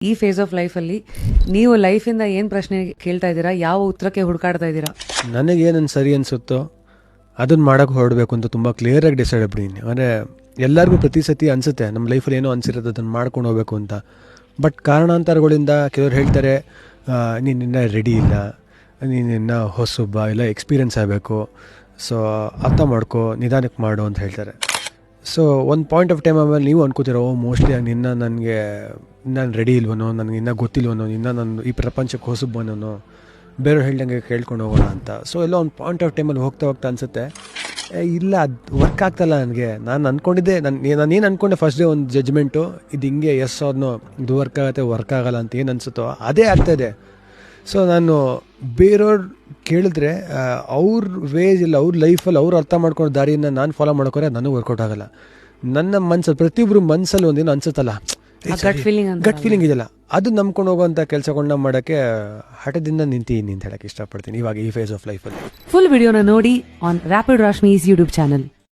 ಈ face of ಲೈಫಲ್ಲಿ ನೀವು ಲೈಫಿಂದ ಏನು ಪ್ರಶ್ನೆ ಕೇಳ್ತಾ ಇದ್ದೀರಾ, ಯಾವ ಉತ್ತರಕ್ಕೆ ಹುಡುಕಾಡ್ತಾ ಇದ್ದೀರಾ? ನನಗೇನು ಸರಿ ಅನಿಸುತ್ತೋ ಅದನ್ನು ಮಾಡೋಕ್ಕೆ ಹೊರಡಬೇಕು ಅಂತ ತುಂಬ ಕ್ಲಿಯರಾಗಿ ಡಿಸೈಡ್ ಆಗ್ಬಿಟ್ಟಿದ್ದೀನಿ. ಅಂದರೆ ಎಲ್ಲರಿಗೂ ಪ್ರತಿ ಸತಿ ಅನಿಸುತ್ತೆ ನಮ್ಮ ಲೈಫಲ್ಲಿ ಏನೋ ಅನಿಸಿರೋದು ಅದನ್ನು ಮಾಡ್ಕೊಂಡು ಹೋಗ್ಬೇಕು ಅಂತ. ಬಟ್ ಕಾರಣಾಂತರಗಳಿಂದ ಕೆಲವ್ರು ಹೇಳ್ತಾರೆ ನೀನಿನ್ನ ರೆಡಿ ಇಲ್ಲ, ನೀನಿನ್ನ ಹೊಸೊಬ್ಬ ಇಲ್ಲ, ಎಕ್ಸ್ಪೀರಿಯೆನ್ಸ್ ಆಗಬೇಕು, ಸೊ ಅರ್ಥ ಮಾಡ್ಕೊ, ನಿಧಾನಕ್ಕೆ ಮಾಡು ಅಂತ ಹೇಳ್ತಾರೆ. ಸೊ ಒಂದು ಪಾಯಿಂಟ್ ಆಫ್ ಟೈಮ್ ಆಮೇಲೆ ನೀವು ಅನ್ಕೋತಿರೋ ಮೋಸ್ಟ್ಲಿ ನನಗೆ ನಾನು ರೆಡಿ ಇಲ್ವನೋ, ನನಗೆ ಇನ್ನೂ ಗೊತ್ತಿಲ್ವನೋ, ನಾನು ಈ ಪ್ರಪಂಚಕ್ಕೆ ಹೊಸಬ್ಬನೋ, ಬೇರೆಯವ್ರು ಹೇಳ್ದಂಗೆ ಕೇಳ್ಕೊಂಡು ಹೋಗೋಣ ಅಂತ. ಸೊ ಎಲ್ಲೋ ಒಂದು ಪಾಯಿಂಟ್ ಆಫ್ ಟೈಮಲ್ಲಿ ಹೋಗ್ತಾ ಅನಿಸುತ್ತೆ ಇಲ್ಲ ಅದು ವರ್ಕ್ ಆಗ್ತಾಯಿಲ್ಲ ನನಗೆ. ನಾನು ಅಂದ್ಕೊಂಡಿದ್ದೆ, ನಾನೇನು ಅಂದ್ಕೊಂಡೆ ಫಸ್ಟ್ ಡೇ ಒಂದು ಜಜ್ಮೆಂಟು, ಇದು ಹಿಂಗೆ ಎಸ್ ಅವ್ರನ್ನೋ ಇದು ವರ್ಕ್ ಆಗಲ್ಲ ಅಂತ ಏನು ಅನಿಸುತ್ತೋ ಅದೇ ಆಗ್ತಾಯಿದೆ. ಸೊ ನಾನು ಬೇರೆಯವ್ರು ಕೇಳಿದ್ರೆ ಅವ್ರ ವೇಸ್ ಇಲ್ಲ, ಅವ್ರ ಲೈಫಲ್ಲಿ ಅವ್ರು ಅರ್ಥ ಮಾಡ್ಕೊಂಡು ದಾರಿಯನ್ನು ನಾನು ಫಾಲೋ ಮಾಡ್ಕೊಂಡ್ರೆ ನನಗೆ ವರ್ಕೌಟ್ ಆಗೋಲ್ಲ. ನನ್ನ ಮನಸ್ಸಲ್ಲಿ ಪ್ರತಿಯೊಬ್ಬರು ಮನಸ್ಸಲ್ಲಿ ಒಂದೇನು ಅನ್ಸುತ್ತಲ್ಲ, ಗಟ್ ಫೀಲಿಂಗ್ ಇದೆಯಲ್ಲ, ಅದು ನಂಬ್ಕೊಂಡು ಹೋಗೋವಂಥ ಕೆಲಸಗಳನ್ನ ಮಾಡೋಕ್ಕೆ ಹಠದಿಂದ ನಿಂತೀನಿ ಅಂತ ಹೇಳಕ್ಕೆ ಇಷ್ಟಪಡ್ತೀನಿ ಇವಾಗ ಈ ಫೇಸ್ ಆಫ್ ಲೈಫಲ್ಲಿ. ಫುಲ್ ವಿಡಿಯೋನ ನೋಡಿ ಆನ್ ರ್ಯಾಪಿಡ್ ರಾಶ್ಮೀಸ್ ಯೂಟ್ಯೂಬ್ ಚಾನಲ್.